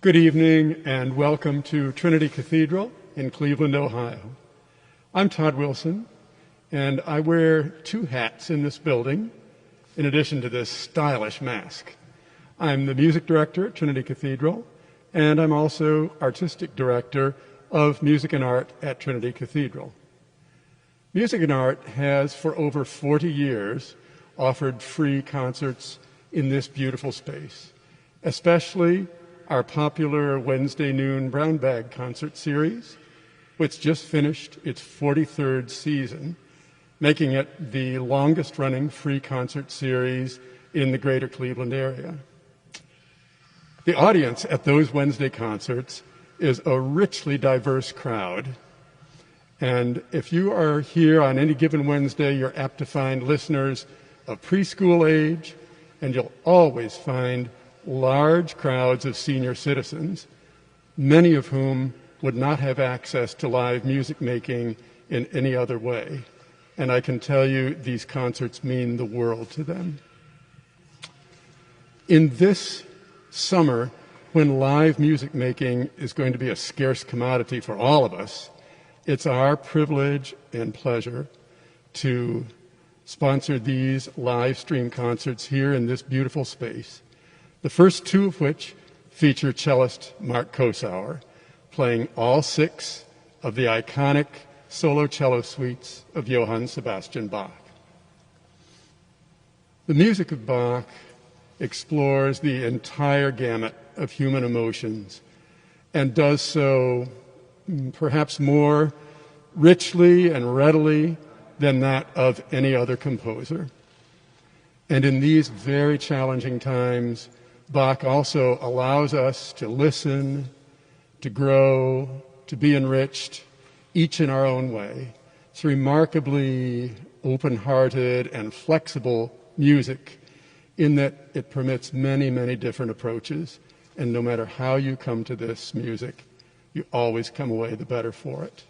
Good evening and welcome to Trinity Cathedral in Cleveland, Ohio. I'm Todd Wilson, and I wear two hats in this building in addition to this stylish mask. I'm the music director at Trinity Cathedral, and I'm also artistic director of music and art at Trinity Cathedral. Music and art has for over 40 years offered free concerts in this beautiful space, especially our popular Wednesday noon Brown Bag concert series, which just finished its 43rd season, making it the longest running free concert series in the greater Cleveland area. The audience at those Wednesday concerts is a richly diverse crowd. And if you are here on any given Wednesday, you're apt to find listeners of preschool age, and you'll always find large crowds of senior citizens, many of whom would not have access to live music making in any other way. And I can tell you these concerts mean the world to them. In this summer, when live music making is going to be a scarce commodity for all of us, it's our privilege and pleasure to sponsor these live stream concerts here in this beautiful space. The first two of which feature cellist Mark Kosower, playing all 6 of the iconic solo cello suites of Johann Sebastian Bach. The music of Bach explores the entire gamut of human emotions and does so perhaps more richly and readily than that of any other composer. And in these very challenging times, Bach also allows us to listen, to grow, to be enriched, each in our own way. It's remarkably open-hearted and flexible music in that it permits many, many different approaches. And no matter how you come to this music, you always come away the better for it.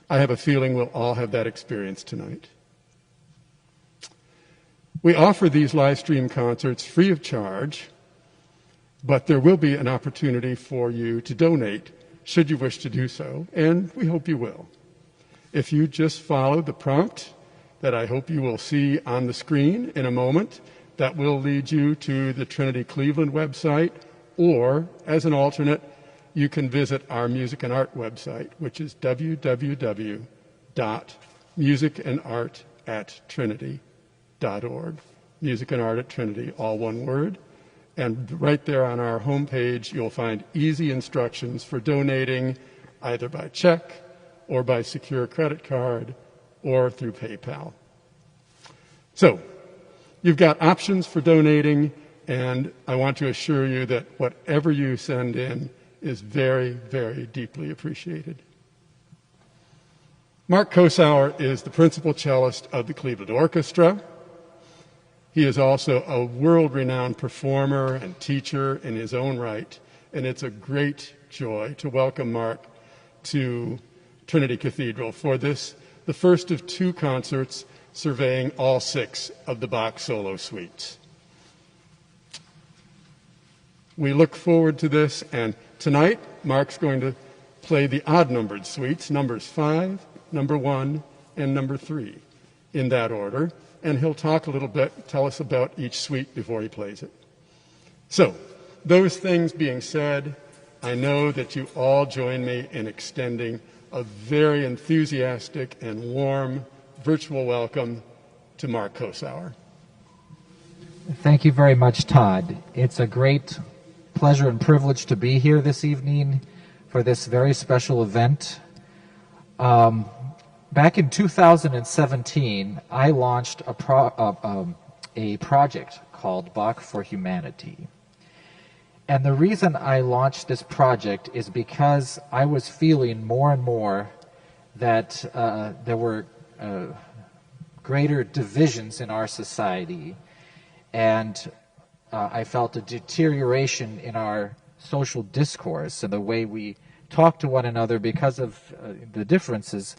I have a feeling we'll all have that experience tonight. We offer these live stream concerts free of charge, but there will be an opportunity for you to donate should you wish to do so, and we hope you will. If you just follow the prompt that I hope you will see on the screen in a moment, that will lead you to the Trinity Cleveland website, or as an alternate, you can visit our music and art website, which is www.musicandartatrinity.org. Music and Art at Trinity, all one word. And right there on our homepage, you'll find easy instructions for donating either by check or by secure credit card or through PayPal. So, you've got options for donating, and I want to assure you that whatever you send in is very, very deeply appreciated. Mark Kosower is the principal cellist of the Cleveland Orchestra. He is also a world-renowned performer and teacher in his own right, and it's a great joy to welcome Mark to Trinity Cathedral for this, the first of 2 concerts surveying all 6 of the Bach solo suites. We look forward to this, and tonight Mark's going to play the odd-numbered suites, numbers 5, number 1, and number 3, in that order. And he'll talk a little bit, tell us about each suite before he plays it. So, those things being said, I know that you all join me in extending a very enthusiastic and warm virtual welcome to Mark Kosower. Thank you very much, Todd. It's a great pleasure and privilege to be here this evening for this very special event. Back in 2017, I launched a project called Bach for Humanity. And the reason I launched this project is because I was feeling more and more that there were greater divisions in our society, and I felt a deterioration in our social discourse and the way we talk to one another because of the differences.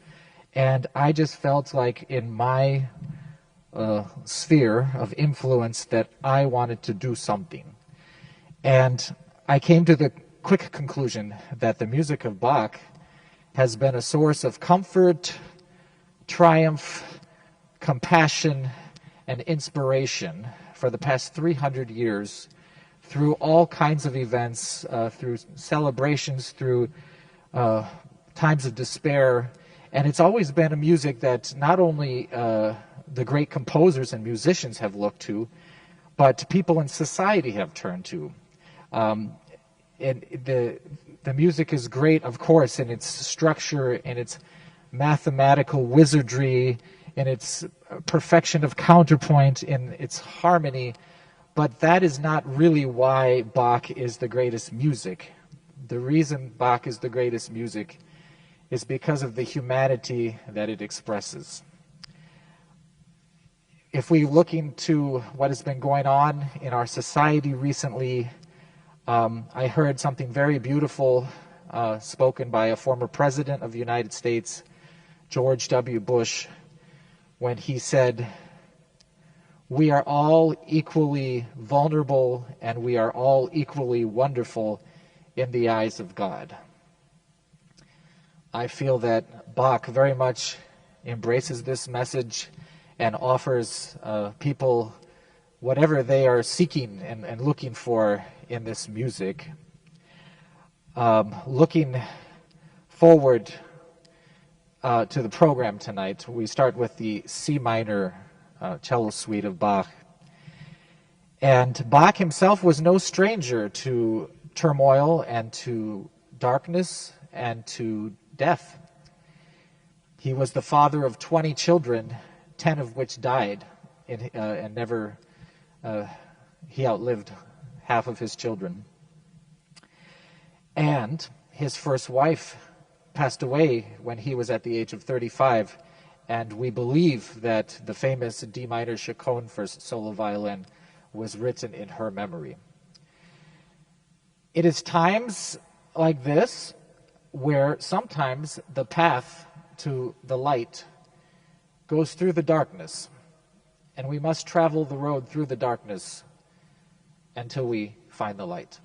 And I just felt like in my sphere of influence that I wanted to do something. And I came to the quick conclusion that the music of Bach has been a source of comfort, triumph, compassion, and inspiration for the past 300 years through all kinds of events, through celebrations, through times of despair. And it's always been a music that not only the great composers and musicians have looked to, but people in society have turned to. And the music is great, of course, in its structure, in its mathematical wizardry, in its perfection of counterpoint, in its harmony, but that is not really why Bach is the greatest music. The reason Bach is the greatest music is because of the humanity that it expresses. If we look into what has been going on in our society recently, I heard something very beautiful spoken by a former president of the United States, George W. Bush, when he said, "We are all equally vulnerable and we are all equally wonderful in the eyes of God." I feel that Bach very much embraces this message and offers people whatever they are seeking and looking for in this music. Looking forward to the program tonight, we start with the C minor cello suite of Bach. And Bach himself was no stranger to turmoil and to darkness and to death. He was the father of 20 children, 10 of which died, and never, he outlived half of his children. And his first wife passed away when he was at the age of 35, and we believe that the famous D minor chaconne for solo violin was written in her memory. It is times like this where sometimes the path to the light goes through the darkness, and we must travel the road through the darkness until we find the light.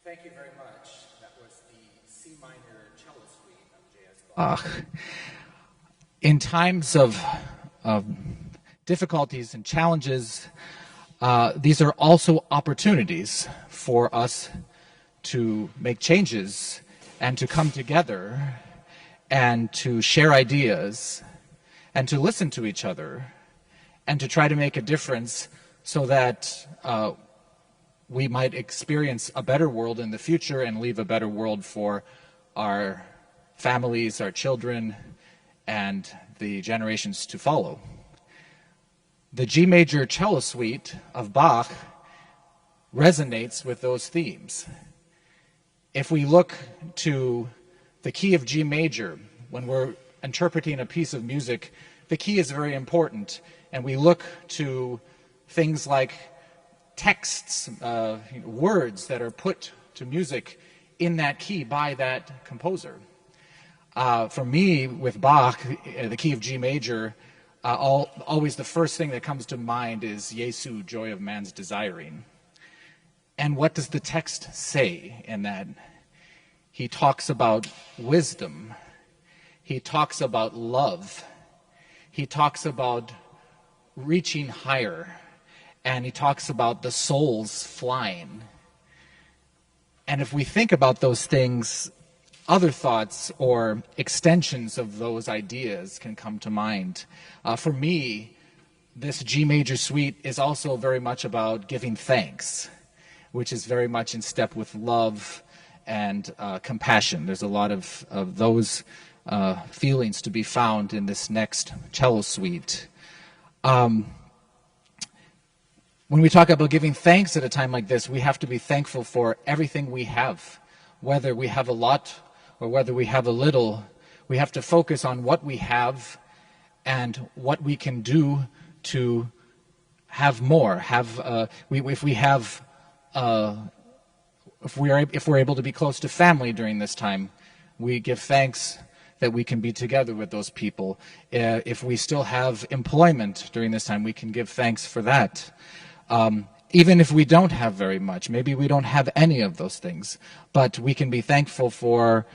Thank you very much. That was the C minor cello suite of J.S. Bach. In times of difficulties and challenges, these are also opportunities for us to make changes and to come together and to share ideas and to listen to each other and to try to make a difference so that we might experience a better world in the future and leave a better world for our families, our children, and the generations to follow. The G major cello suite of Bach resonates with those themes. If we look to the key of G major, when we're interpreting a piece of music, the key is very important, and we look to things like texts, words that are put to music in that key by that composer. For me, with Bach, the key of G major, always the first thing that comes to mind is Jesu, joy of man's desiring. And what does the text say in that? He talks about wisdom. He talks about love. He talks about reaching higher. And he talks about the souls flying. And if we think about those things, other thoughts or extensions of those ideas can come to mind. For me, this G major suite is also very much about giving thanks, which is very much in step with love and compassion. There's a lot of those feelings to be found in this next cello suite. When we talk about giving thanks at a time like this, we have to be thankful for everything we have. Whether we have a lot or whether we have a little, we have to focus on what we have and what we can do to have more. If we're able to be close to family during this time, we give thanks that we can be together with those people. If we still have employment during this time, we can give thanks for that. Even if we don't have very much, maybe we don't have any of those things, but we can be thankful for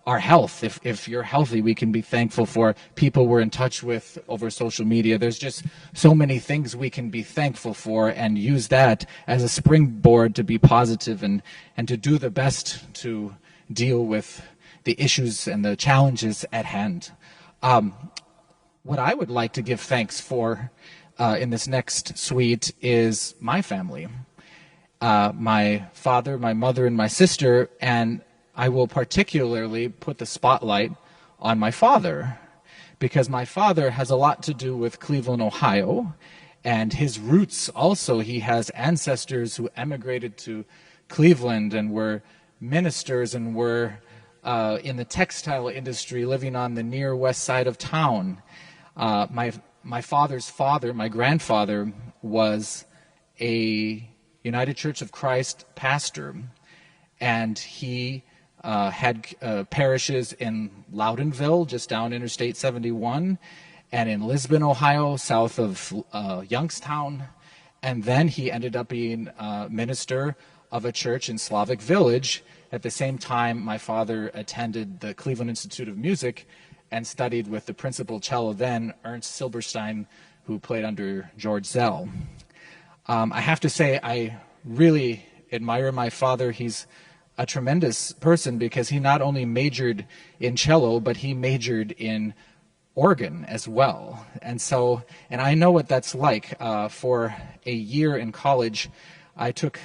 our health. If you're healthy, we can be thankful for people we're in touch with over social media. There's just so many things we can be thankful for and use that as a springboard to be positive and to do the best to deal with the issues and the challenges at hand. What I would like to give thanks for in this next suite is my family, my father, my mother, and my sister, and I will particularly put the spotlight on my father because my father has a lot to do with Cleveland, Ohio, and his roots also, he has ancestors who emigrated to Cleveland and were ministers and were in the textile industry living on the near west side of town. My father's father, my grandfather, was a United Church of Christ pastor, and he had parishes in Loudonville, just down Interstate 71, and in Lisbon, Ohio, south of Youngstown. And then he ended up being a minister of a church in Slavic Village. At the same time, my father attended the Cleveland Institute of Music and studied with the principal cello then, Ernst Silberstein, who played under George Zell. I have to say, I really admire my father. He's a tremendous person because he not only majored in cello, but he majored in organ as well. And I know what that's like. For a year in college, I took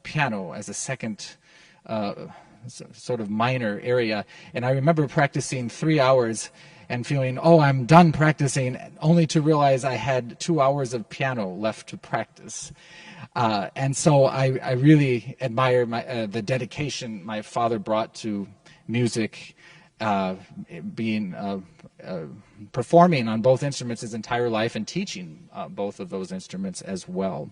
piano as a second sort of minor area, and I remember practicing 3 hours and feeling, oh, I'm done practicing, only to realize I had 2 hours of piano left to practice. And so I really admire the dedication my father brought to music, performing on both instruments his entire life and teaching both of those instruments as well.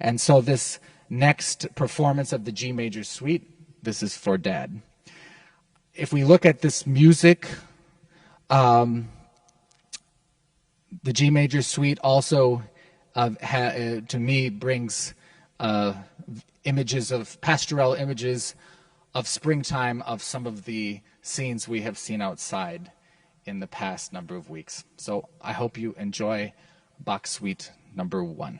And so this next performance of the G major suite, this is for Dad. If we look at this music, the G major suite also, to me, brings pastoral images of springtime, of some of the scenes we have seen outside in the past number of weeks. So I hope you enjoy Bach Suite number 1.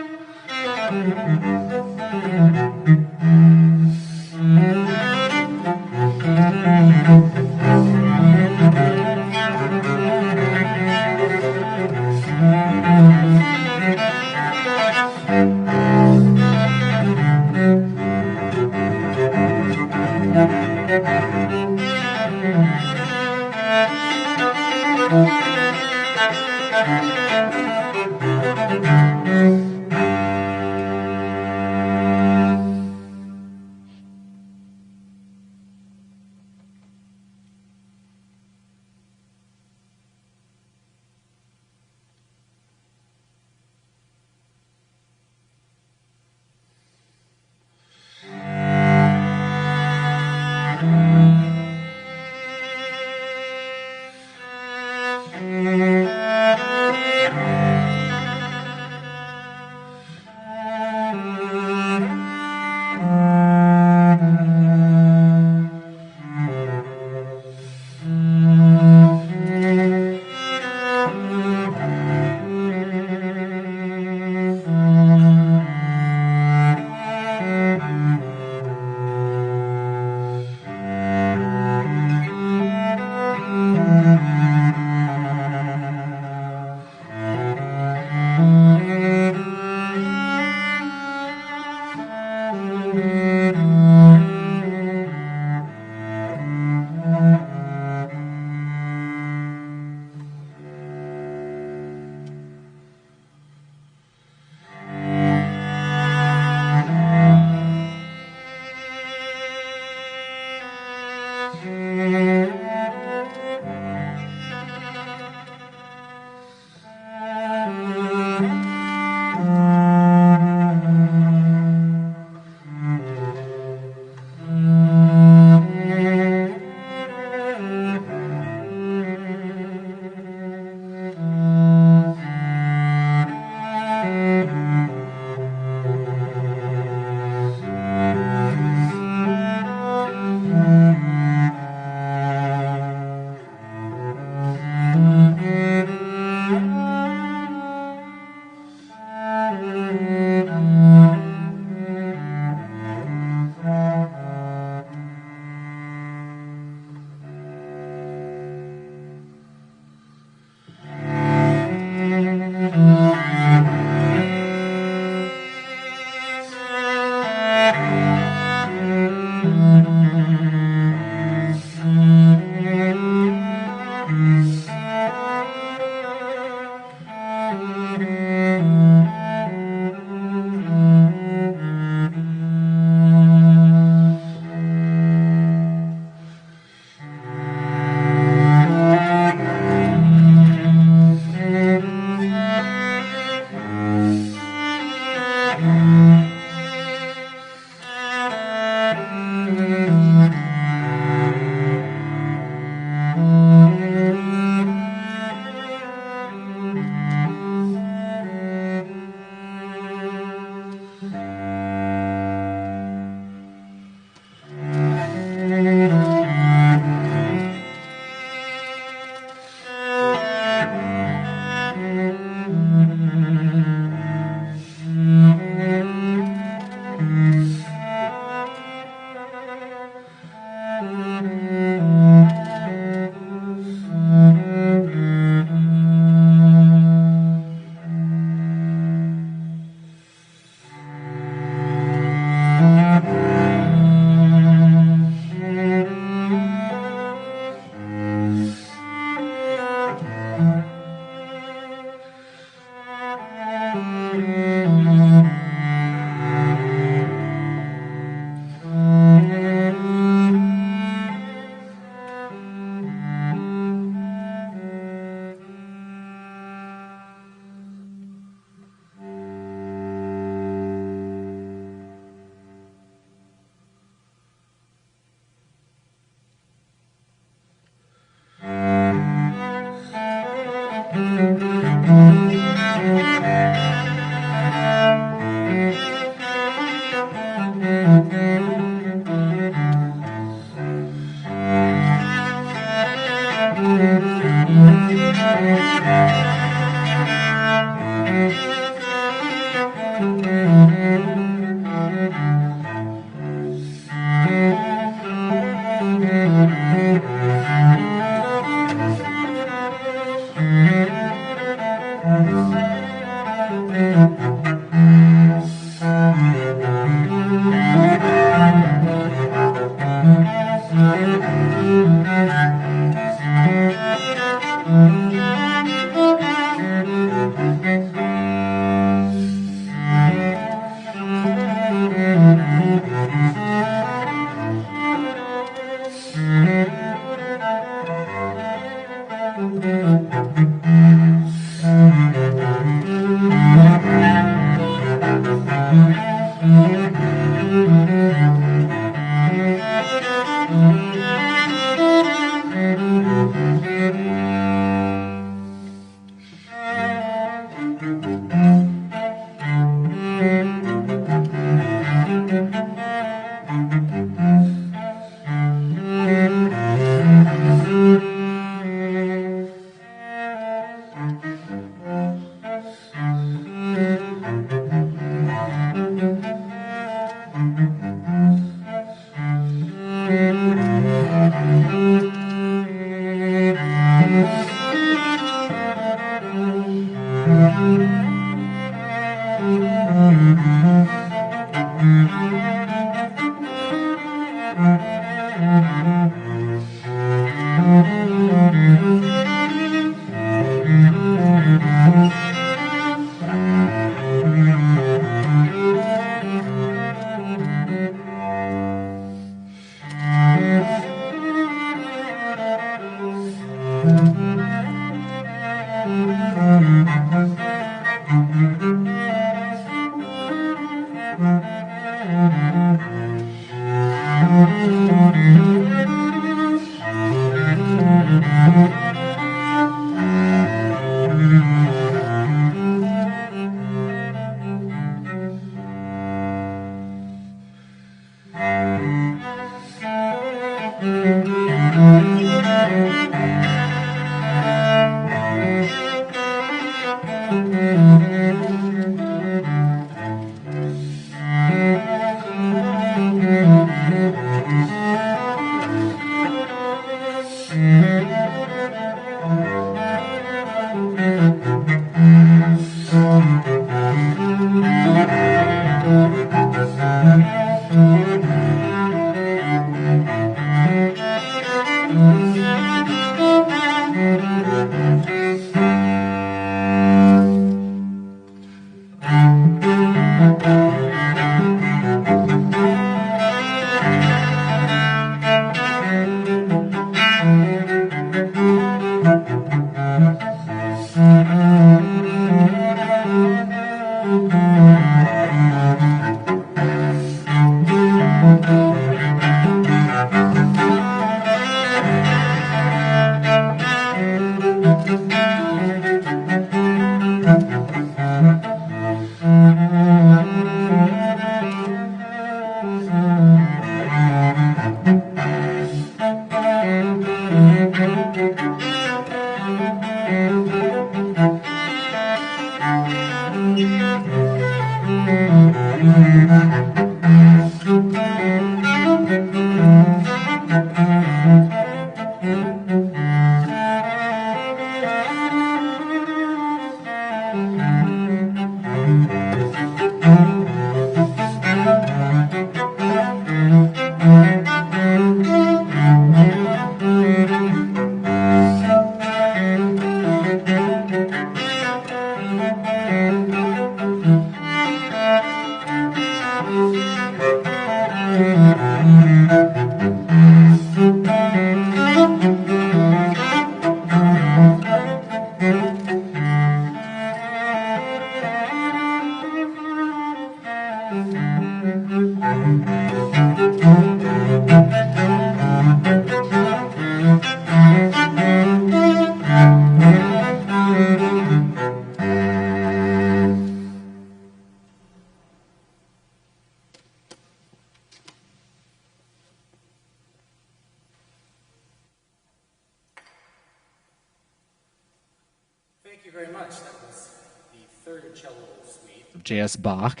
Thank you very much. That was the third cello suite of J.S. Bach.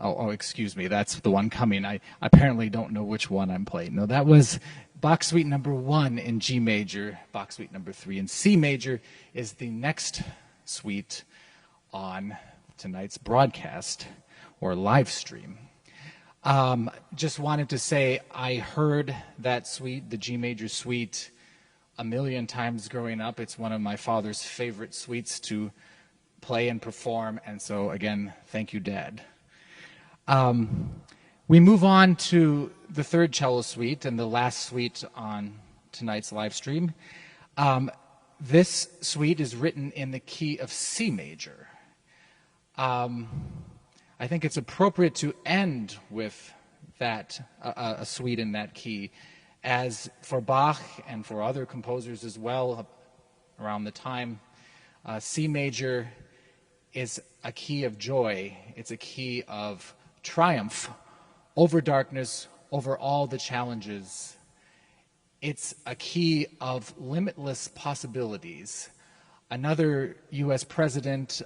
Oh, excuse me, that's the one coming. I apparently don't know which one I'm playing. No, that was Bach Suite number 1 in G major, Bach Suite number 3 in C major is the next suite on tonight's broadcast or live stream. Just wanted to say I heard that suite, the G major suite, a million times growing up. It's one of my father's favorite suites to play and perform, and so again, thank you, Dad. We move on to the third cello suite and the last suite on tonight's live stream. This suite is written in the key of C major. I think it's appropriate to end with that, a suite in that key, as for Bach and for other composers as well around the time, C major is a key of joy. It's a key of triumph over darkness, over all the challenges. It's a key of limitless possibilities. Another U.S. president,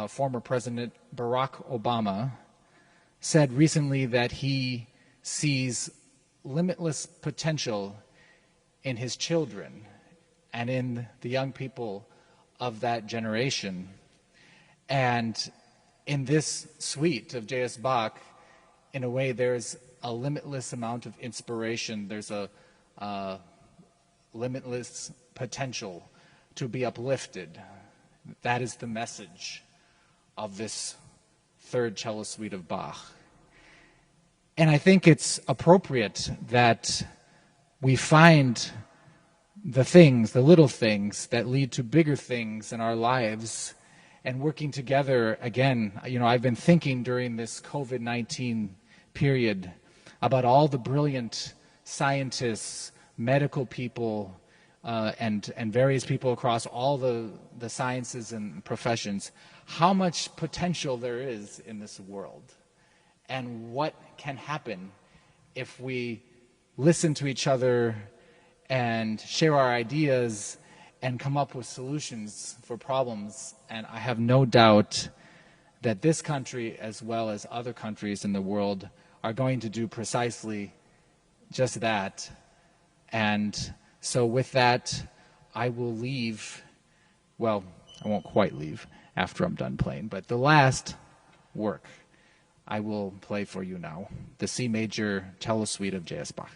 former President Barack Obama, said recently that he sees limitless potential in his children and in the young people of that generation. And in this suite of J.S. Bach, in a way, there's a limitless amount of inspiration. There's a limitless potential to be uplifted. That is the message of this third cello suite of Bach. And I think it's appropriate that we find the things, the little things that lead to bigger things in our lives, and working together. Again, I've been thinking during this COVID-19 period about all the brilliant scientists, medical people, and various people across all the sciences and professions, how much potential there is in this world, and what can happen if we listen to each other and share our ideas and come up with solutions for problems. And I have no doubt that this country, as well as other countries in the world, are going to do precisely just that. And so with that, I will leave, well, I won't quite leave after I'm done playing, but the last work I will play for you now, the C major cello suite of J.S. Bach.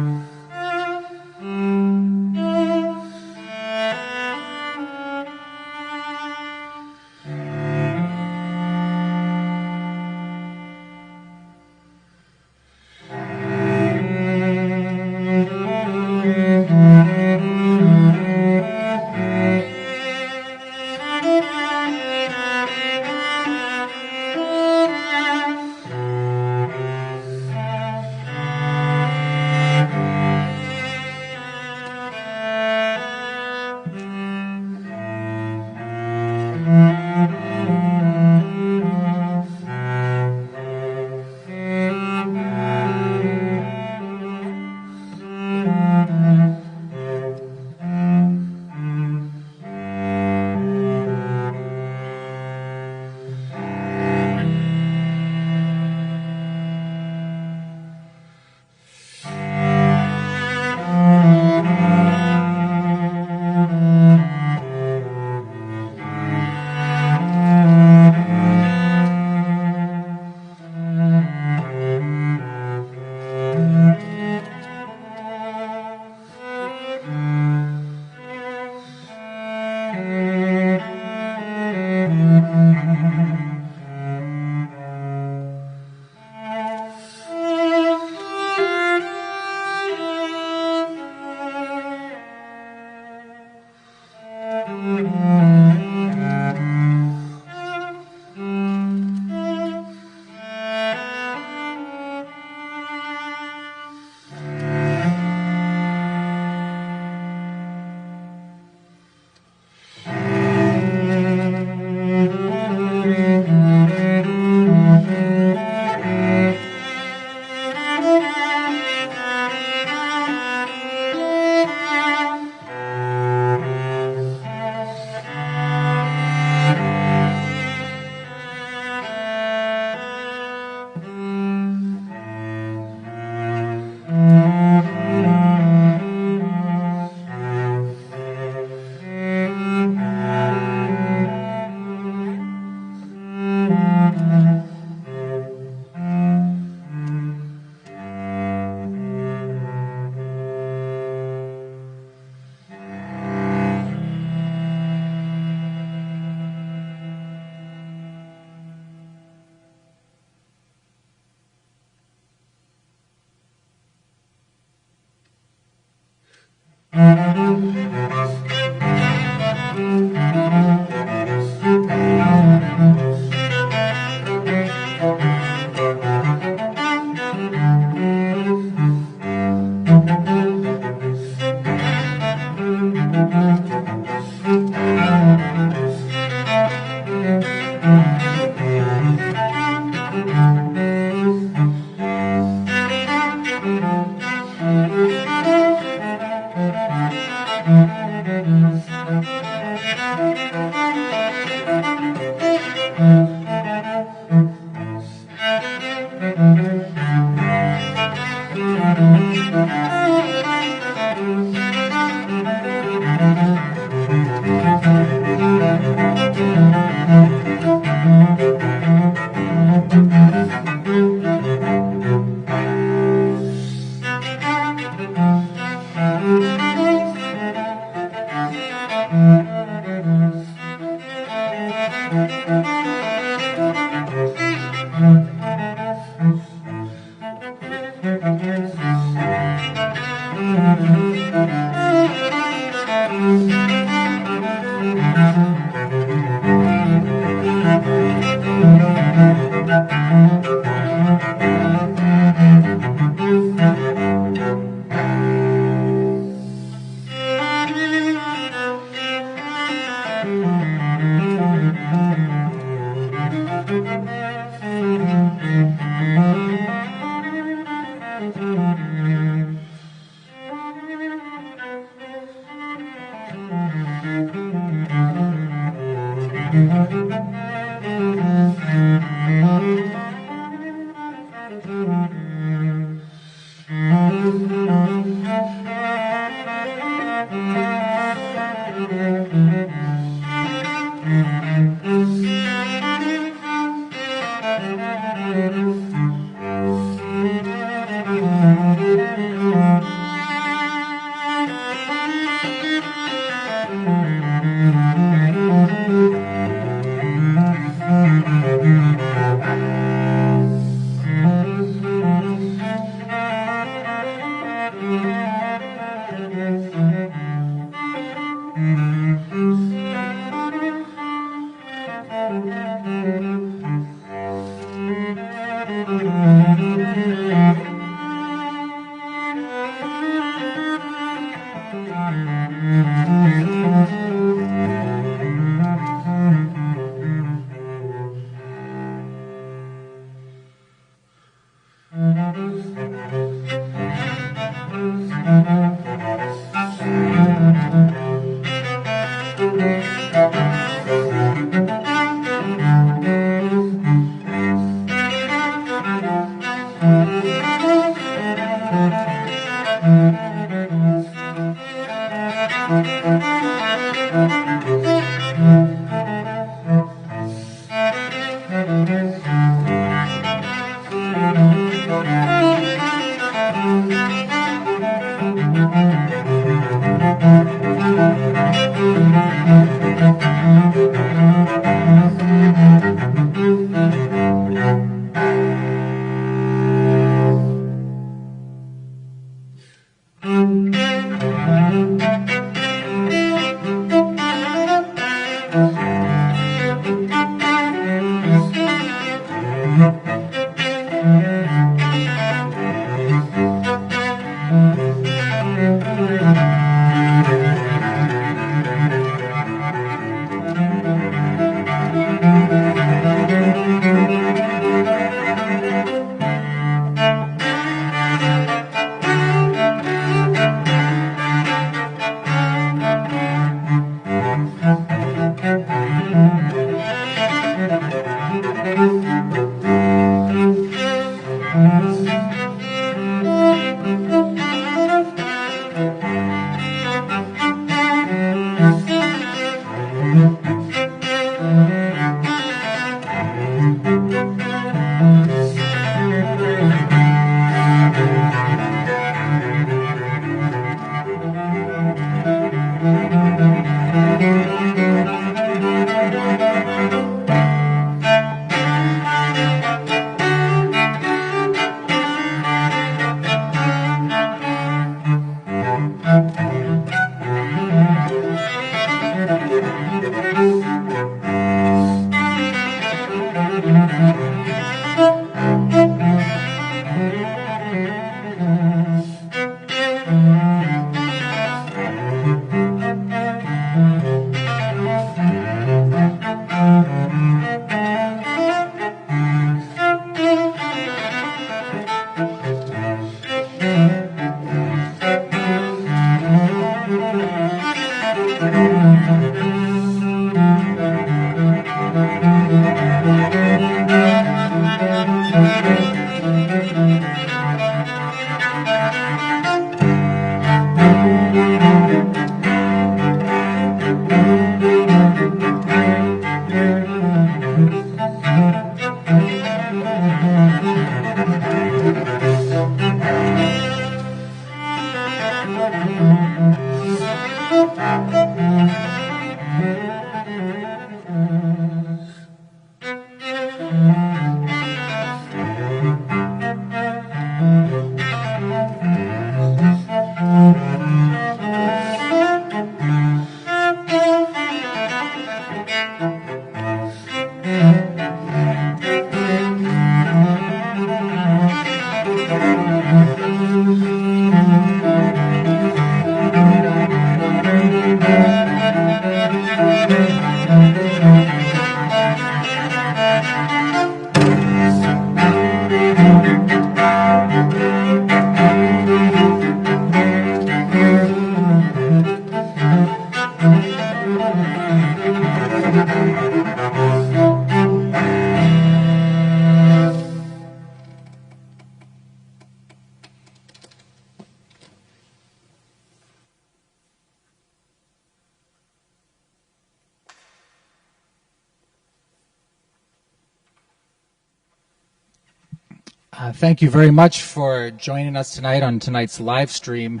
Thank you very much for joining us tonight on tonight's live stream.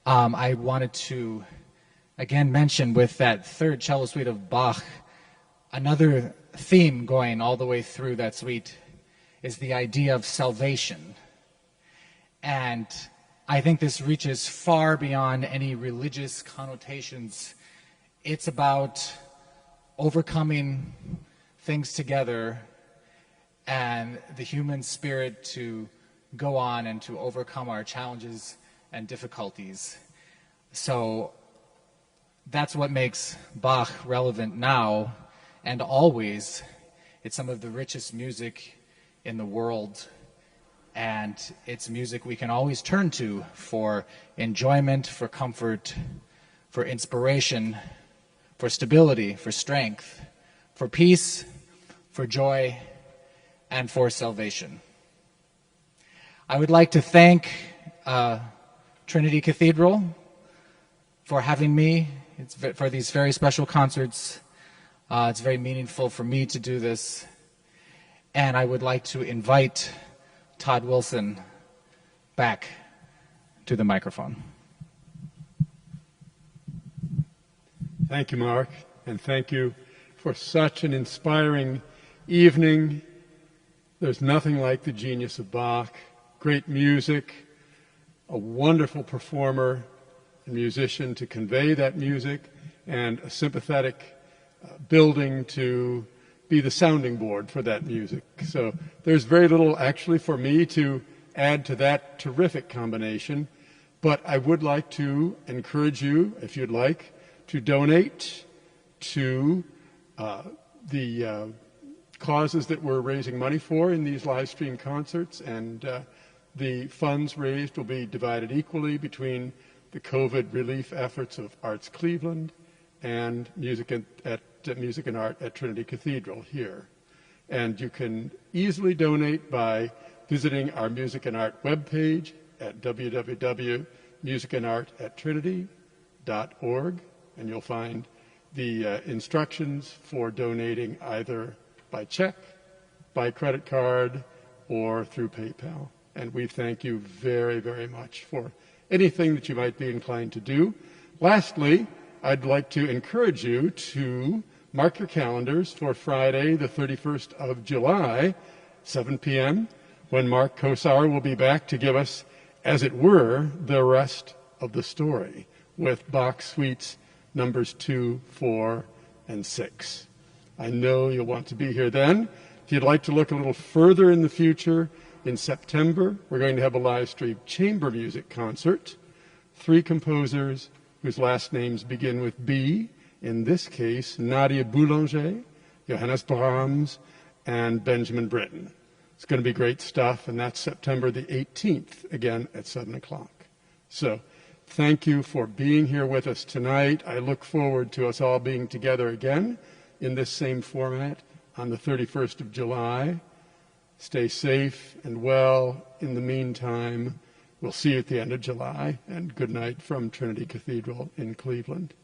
I wanted to again mention with that third cello suite of Bach, another theme going all the way through that suite is the idea of salvation. And I think this reaches far beyond any religious connotations. It's about overcoming things together and the human spirit to go on and to overcome our challenges and difficulties. So that's what makes Bach relevant now and always. It's some of the richest music in the world, and it's music we can always turn to for enjoyment, for comfort, for inspiration, for stability, for strength, for peace, for joy, and for salvation. I would like to thank Trinity Cathedral for having me. It's for these very special concerts. It's very meaningful for me to do this. And I would like to invite Todd Wilson back to the microphone. Thank you, Mark, and thank you for such an inspiring evening. There's nothing like the genius of Bach. Great music, a wonderful performer and musician to convey that music, and a sympathetic building to be the sounding board for that music. So there's very little actually for me to add to that terrific combination, but I would like to encourage you, if you'd like, to donate to the causes that we're raising money for in these live stream concerts, and the funds raised will be divided equally between the COVID relief efforts of Arts Cleveland and Music and Art at Trinity Cathedral here. And you can easily donate by visiting our Music and Art webpage at www.musicandartattrinity.org, and you'll find the instructions for donating either by check, by credit card, or through PayPal. And we thank you very, very much for anything that you might be inclined to do. Lastly, I'd like to encourage you to mark your calendars for Friday, the 31st of July, 7 p.m., when Mark Kosower will be back to give us, as it were, the rest of the story with Bach suites numbers 2, 4, and 6. I know you'll want to be here then. If you'd like to look a little further in the future, in September, we're going to have a live stream chamber music concert. 3 composers whose last names begin with B, in this case, Nadia Boulanger, Johannes Brahms, and Benjamin Britten. It's going to be great stuff, and that's September the 18th, again at 7 o'clock. So thank you for being here with us tonight. I look forward to us all being together again in this same format on the 31st of July. Stay safe and well. In the meantime, we'll see you at the end of July, and good night from Trinity Cathedral in Cleveland.